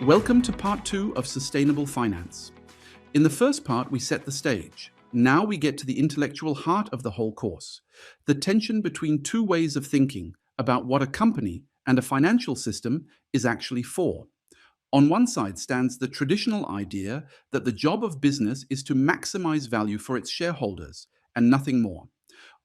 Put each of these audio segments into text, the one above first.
Welcome to part 2 of Sustainable Finance. In the first part, we set the stage. Now we get to the intellectual heart of the whole course, the tension between two ways of thinking about what a company and a financial system is actually for. On one side stands the traditional idea that the job of business is to maximize value for its shareholders and nothing more.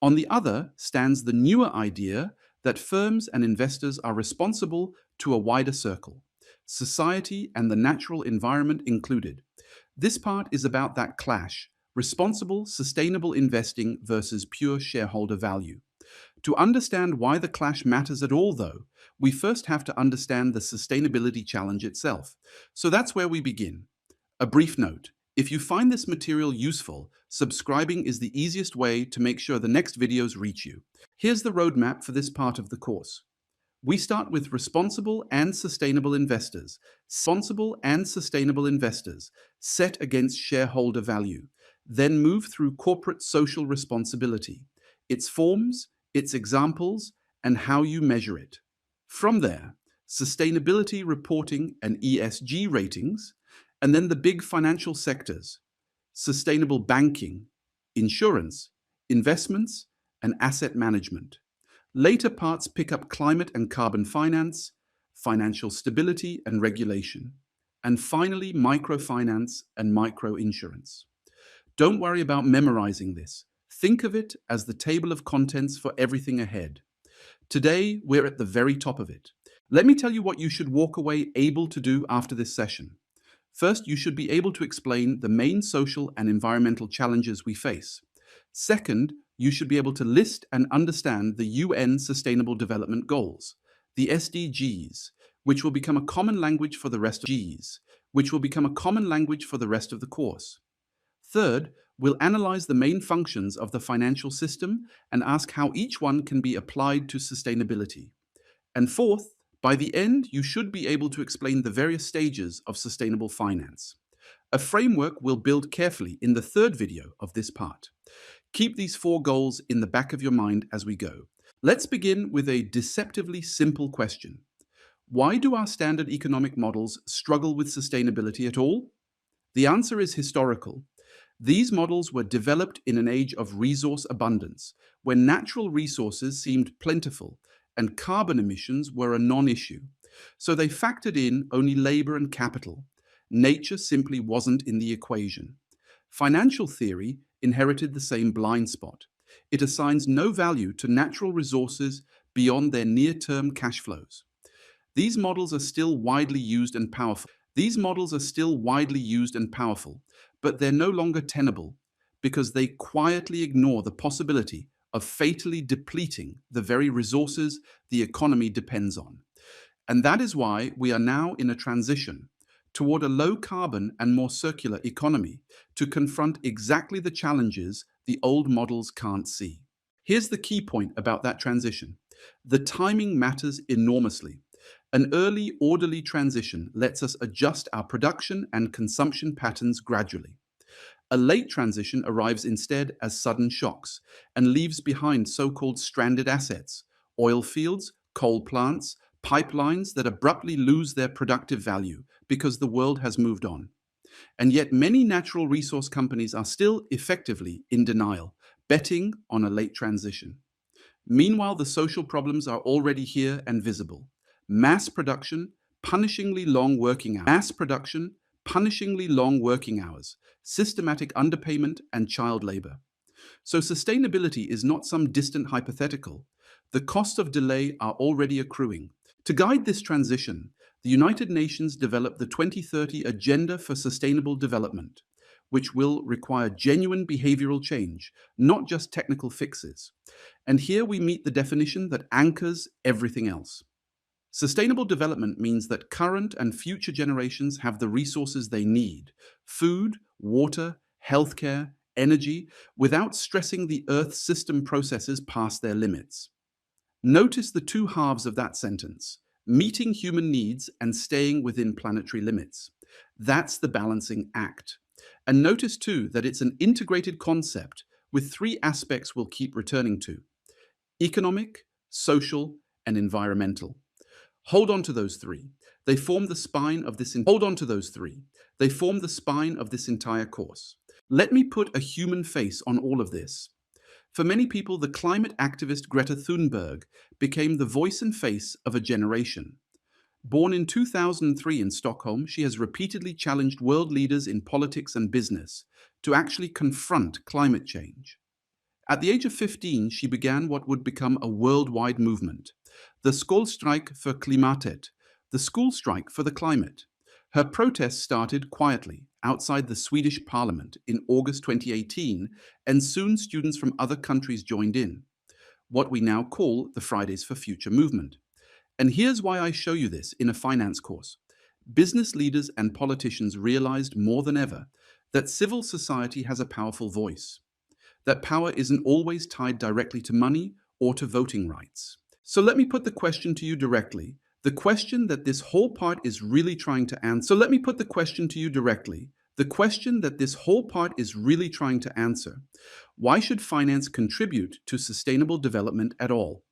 On the other stands the newer idea that firms and investors are responsible to a wider circle, society and the natural environment included. This part is about that clash, responsible, sustainable investing versus pure shareholder value. To understand why the clash matters at all, though, we first have to understand the sustainability challenge itself. So that's where we begin. A brief note. If you find this material useful, subscribing is the easiest way to make sure the next videos reach you. Here's the roadmap for this part of the course. We start with responsible and sustainable investors. Responsible and sustainable investors set against shareholder value. Then move through corporate social responsibility, its forms, its examples, and how you measure it. From there, sustainability reporting and ESG ratings, and then the big financial sectors, sustainable banking, insurance, investments, and asset management. Later parts pick up climate and carbon finance, financial stability and regulation, and finally microfinance and microinsurance. Don't worry about memorizing this. Think of it as the table of contents for everything ahead. Today, we're at the very top of it. Let me tell you what you should walk away able to do after this session. First, you should be able to explain the main social and environmental challenges we face. Second, you should be able to list and understand the UN Sustainable Development Goals, the SDGs, which will become a common language for the rest of the course. Third, we'll analyze the main functions of the financial system and ask how each one can be applied to sustainability. And fourth, by the end, you should be able to explain the various stages of sustainable finance. A framework we'll build carefully in the third video of this part. Keep these 4 goals in the back of your mind as we go. Let's begin with a deceptively simple question. Why do our standard economic models struggle with sustainability at all? The answer is historical. These models were developed in an age of resource abundance, when natural resources seemed plentiful and carbon emissions were a non-issue. So they factored in only labor and capital. Nature simply wasn't in the equation. Financial theory inherited the same blind spot. It assigns no value to natural resources beyond their near-term cash flows. These models are still widely used and powerful. But they're no longer tenable because they quietly ignore the possibility of fatally depleting the very resources the economy depends on. And that is why we are now in a transition toward a low-carbon and more circular economy to confront exactly the challenges the old models can't see. Here's the key point about that transition. The timing matters enormously. An early, orderly transition lets us adjust our production and consumption patterns gradually. A late transition arrives instead as sudden shocks and leaves behind so-called stranded assets, oil fields, coal plants, pipelines that abruptly lose their productive value because the world has moved on. And yet many natural resource companies are still effectively in denial, betting on a late transition. Meanwhile, the social problems are already here and visible. Mass production, punishingly long working hours, systematic underpayment, and child labor. So sustainability is not some distant hypothetical. The costs of delay are already accruing. To guide this transition, the United Nations developed the 2030 Agenda for Sustainable Development, which will require genuine behavioral change, not just technical fixes. And here we meet the definition that anchors everything else. Sustainable development means that current and future generations have the resources they need: food, water, healthcare, energy, without stressing the Earth's system processes past their limits. Notice the 2 halves of that sentence: meeting human needs and staying within planetary limits. That's the balancing act. And notice too that it's an integrated concept with 3 aspects we'll keep returning to: economic, social, and environmental. Hold on to those 3. They form the spine of this. Hold on to those three. They form the spine of this entire course. Let me put a human face on all of this. For many people, the climate activist Greta Thunberg became the voice and face of a generation. Born in 2003 in Stockholm, she has repeatedly challenged world leaders in politics and business to actually confront climate change. At the age of 15, she began what would become a worldwide movement, the Skolstrejk för klimatet, the school strike for the climate. Her protests started quietly outside the Swedish parliament in August 2018, and soon students from other countries joined in, what we now call the Fridays for Future movement. And here's why I show you this in a finance course. Business leaders and politicians realized more than ever that civil society has a powerful voice. That power isn't always tied directly to money or to voting rights. So let me put the question to you directly. The question that this whole part is really trying to answer. So let me put the question to you directly. The question that this whole part is really trying to answer. Why should finance contribute to sustainable development at all?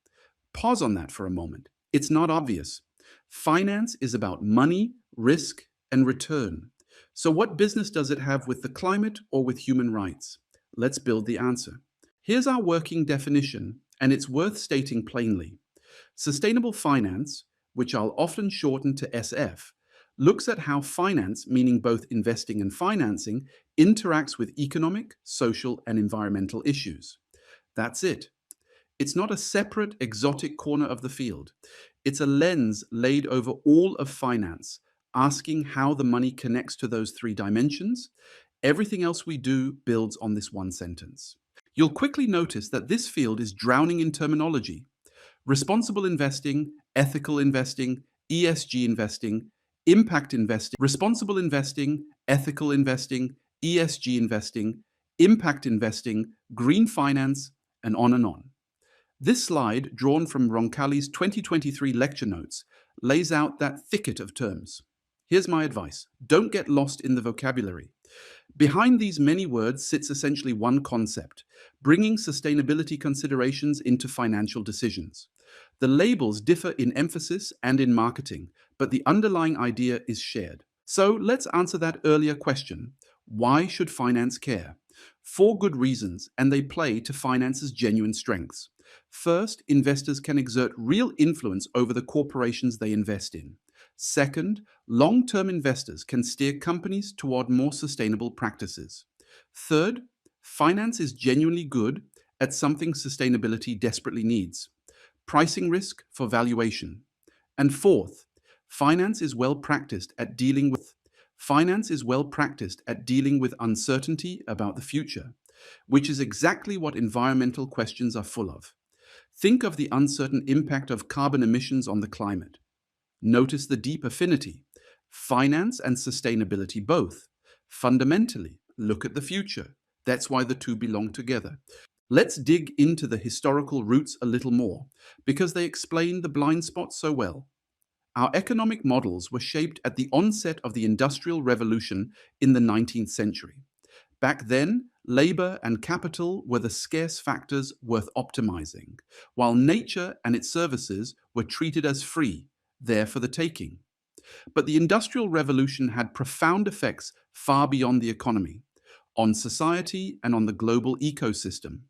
Pause on that for a moment. It's not obvious. Finance is about money, risk, and return. So what business does it have with the climate or with human rights? Let's build the answer. Here's our working definition, and it's worth stating plainly. Sustainable finance, which I'll often shorten to SF, looks at how finance, meaning both investing and financing, interacts with economic, social, and environmental issues. That's it. It's not a separate, exotic corner of the field. It's a lens laid over all of finance, asking how the money connects to those three dimensions. Everything else we do builds on this one sentence. You'll quickly notice that this field is drowning in terminology. Responsible investing, ethical investing, ESG investing, impact investing, responsible investing, ethical investing, ESG investing, impact investing, green finance, and on and on. This slide, drawn from Roncalli's 2023 lecture notes, lays out that thicket of terms. Here's my advice. Don't get lost in the vocabulary. Behind these many words sits essentially one concept, bringing sustainability considerations into financial decisions. The labels differ in emphasis and in marketing, but the underlying idea is shared. So let's answer that earlier question. Why should finance care? For good reasons, and they play to finance's genuine strengths. First, investors can exert real influence over the corporations they invest in. Second, long-term investors can steer companies toward more sustainable practices. Third, finance is genuinely good at something sustainability desperately needs: pricing risk for valuation. And fourth, finance is well practiced at dealing with uncertainty about the future, which is exactly what environmental questions are full of. Think of the uncertain impact of carbon emissions on the climate. Notice the deep affinity. Finance and sustainability both. Fundamentally, look at the future. That's why the two belong together. Let's dig into the historical roots a little more, because they explain the blind spots so well. Our economic models were shaped at the onset of the Industrial Revolution in the 19th century. Back then, labor and capital were the scarce factors worth optimizing, while nature and its services were treated as free, there for the taking. But the Industrial Revolution had profound effects far beyond the economy, on society and on the global ecosystem.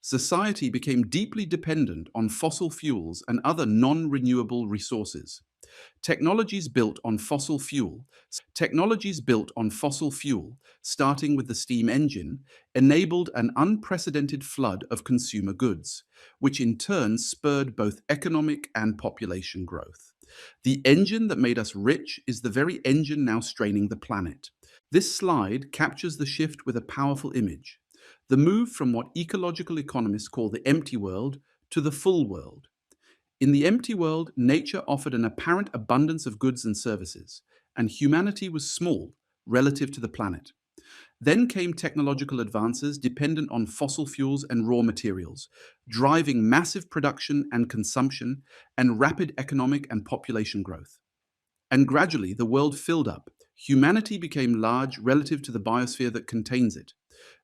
Society became deeply dependent on fossil fuels and other non-renewable resources. Technologies built on fossil fuel, starting with the steam engine, enabled an unprecedented flood of consumer goods, which in turn spurred both economic and population growth. The engine that made us rich is the very engine now straining the planet. This slide captures the shift with a powerful image: the move from what ecological economists call the empty world to the full world. In the empty world, nature offered an apparent abundance of goods and services, and humanity was small relative to the planet. Then came technological advances dependent on fossil fuels and raw materials, driving massive production and consumption and rapid economic and population growth. And gradually, the world filled up. Humanity became large relative to the biosphere that contains it.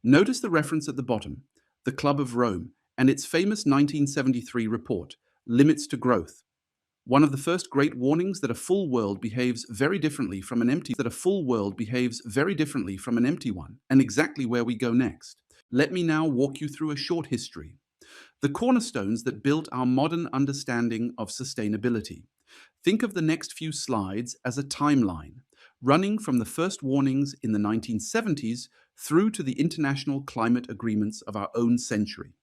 Notice the reference at the bottom, the Club of Rome, and its famous 1973 report, Limits to Growth. One of the first great warnings that a full world behaves very differently from an empty one, and exactly where we go next. Let me now walk you through a short history. The cornerstones that built our modern understanding of sustainability. Think of the next few slides as a timeline, running from the first warnings in the 1970s through to the international climate agreements of our own century.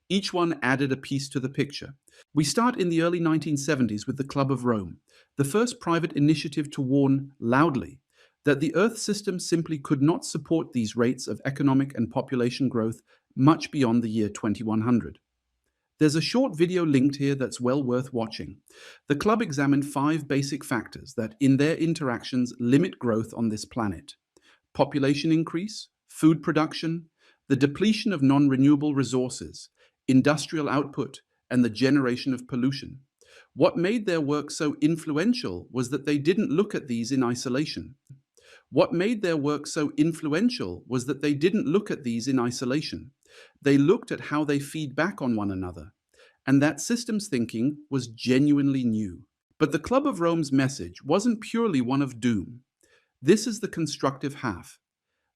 Each one added a piece to the picture. We start in the early 1970s with the Club of Rome, the first private initiative to warn loudly that the Earth system simply could not support these rates of economic and population growth much beyond the year 2100. There's a short video linked here that's well worth watching. The club examined 5 basic factors that, in their interactions, limit growth on this planet: population increase, food production, the depletion of non-renewable resources, industrial output, and the generation of pollution. What made their work so influential was that they didn't look at these in isolation. What made their work so influential was that they didn't look at these in isolation. They looked at how they feed back on one another, and that systems thinking was genuinely new. But the Club of Rome's message wasn't purely one of doom. This is the constructive half.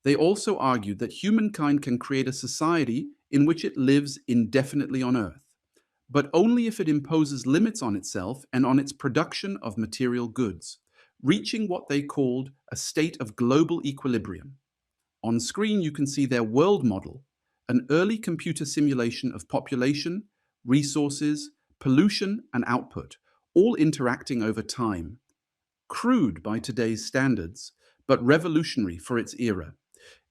They also argued that humankind can create a society in which it lives indefinitely on Earth, but only if it imposes limits on itself and on its production of material goods, reaching what they called a state of global equilibrium. On screen, you can see their world model, an early computer simulation of population, resources, pollution, and output, all interacting over time. Crude by today's standards, but revolutionary for its era.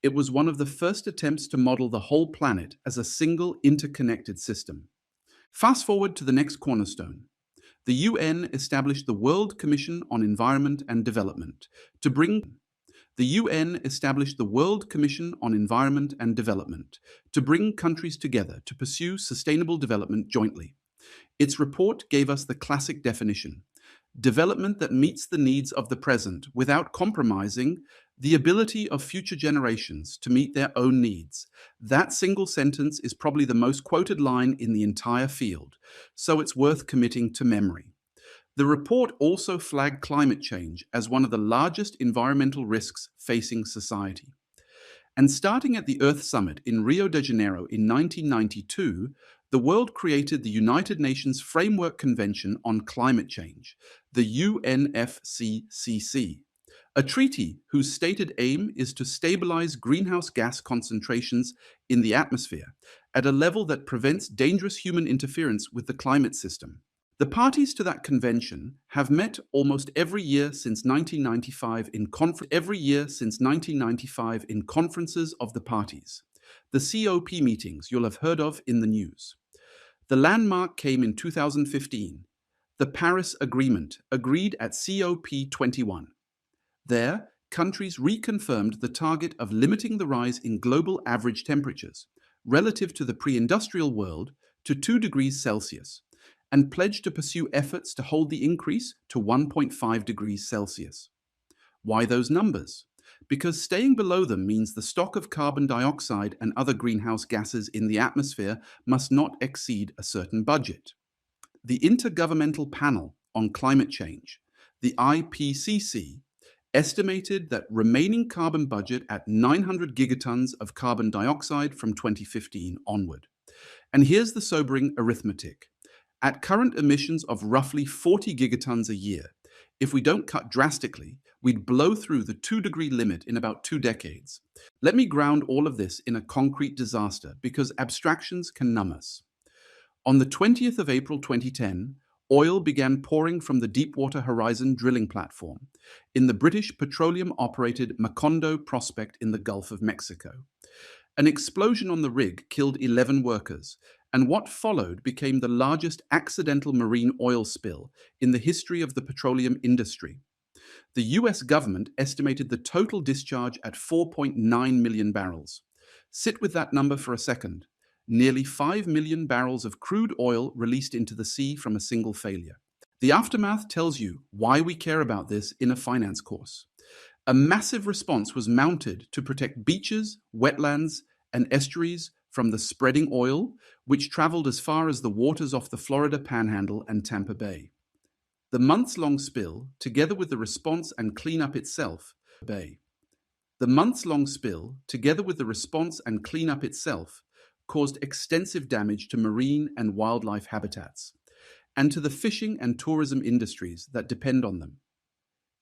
It was one of the first attempts to model the whole planet as a single interconnected system. Fast forward to the next cornerstone. The UN established the World Commission on Environment and Development to bring countries together to pursue sustainable development jointly. Its report gave us the classic definition: development that meets the needs of the present without compromising the ability of future generations to meet their own needs. That single sentence is probably the most quoted line in the entire field, so it's worth committing to memory. The report also flagged climate change as one of the largest environmental risks facing society. And starting at the Earth Summit in Rio de Janeiro in 1992, the world created the United Nations Framework Convention on Climate Change, the UNFCCC, a treaty whose stated aim is to stabilize greenhouse gas concentrations in the atmosphere at a level that prevents dangerous human interference with the climate system. The parties to that convention have met almost every year since 1995 in conferences of the parties, the COP meetings you'll have heard of in the news. The landmark came in 2015, the Paris Agreement, agreed at COP21. There, countries reconfirmed the target of limiting the rise in global average temperatures relative to the pre-industrial world to 2 degrees Celsius, and pledged to pursue efforts to hold the increase to 1.5 degrees Celsius. Why those numbers? Because staying below them means the stock of carbon dioxide and other greenhouse gases in the atmosphere must not exceed a certain budget. The Intergovernmental Panel on Climate Change, the IPCC, estimated that remaining carbon budget at 900 gigatons of carbon dioxide from 2015 onward. And here's the sobering arithmetic. At current emissions of roughly 40 gigatons a year, if we don't cut drastically, we'd blow through the 2-degree limit in about 2 decades. Let me ground all of this in a concrete disaster, because abstractions can numb us. On the 20th of April 2010, oil began pouring from the Deepwater Horizon drilling platform in the British petroleum-operated Macondo prospect in the Gulf of Mexico. An explosion on the rig killed 11 workers, and what followed became the largest accidental marine oil spill in the history of the petroleum industry. The US government estimated the total discharge at 4.9 million barrels. Sit with that number for a second. Nearly 5 million barrels of crude oil released into the sea from a single failure. The aftermath tells you why we care about this in a finance course. A massive response was mounted to protect beaches, wetlands, and estuaries from the spreading oil, which traveled as far as the waters off the Florida Panhandle and Tampa Bay. The months-long spill, together with the response and cleanup itself, The months-long spill, together with the response and cleanup itself, caused extensive damage to marine and wildlife habitats, and to the fishing and tourism industries that depend on them.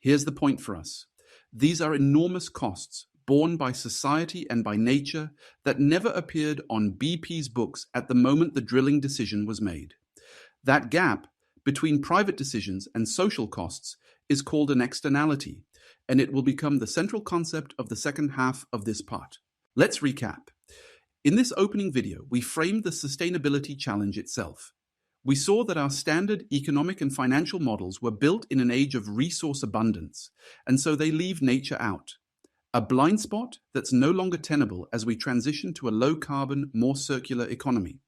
Here's the point for us. These are enormous costs borne by society and by nature that never appeared on BP's books at the moment the drilling decision was made. That gap between private decisions and social costs is called an externality, and it will become the central concept of the second half of this part. Let's recap. In this opening video, we framed the sustainability challenge itself. We saw that our standard economic and financial models were built in an age of resource abundance, and so they leave nature out. A blind spot that's no longer tenable as we transition to a low-carbon, more circular economy.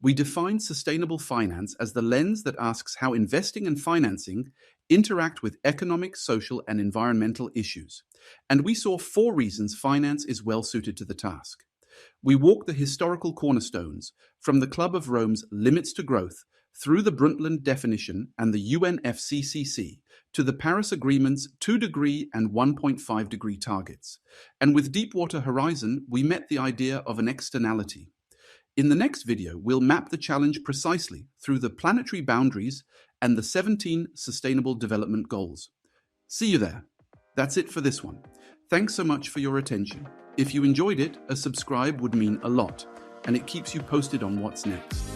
We defined sustainable finance as the lens that asks how investing and financing interact with economic, social, and environmental issues. And we saw 4 reasons finance is well suited to the task. We walked the historical cornerstones from the Club of Rome's Limits to Growth through the Brundtland definition and the UNFCCC to the Paris Agreement's 2-degree and 1.5-degree targets. And with Deepwater Horizon, we met the idea of an externality. In the next video, we'll map the challenge precisely through the planetary boundaries and the 17 Sustainable Development Goals. See you there. That's it for this one. Thanks so much for your attention. If you enjoyed it, a subscribe would mean a lot, and it keeps you posted on what's next.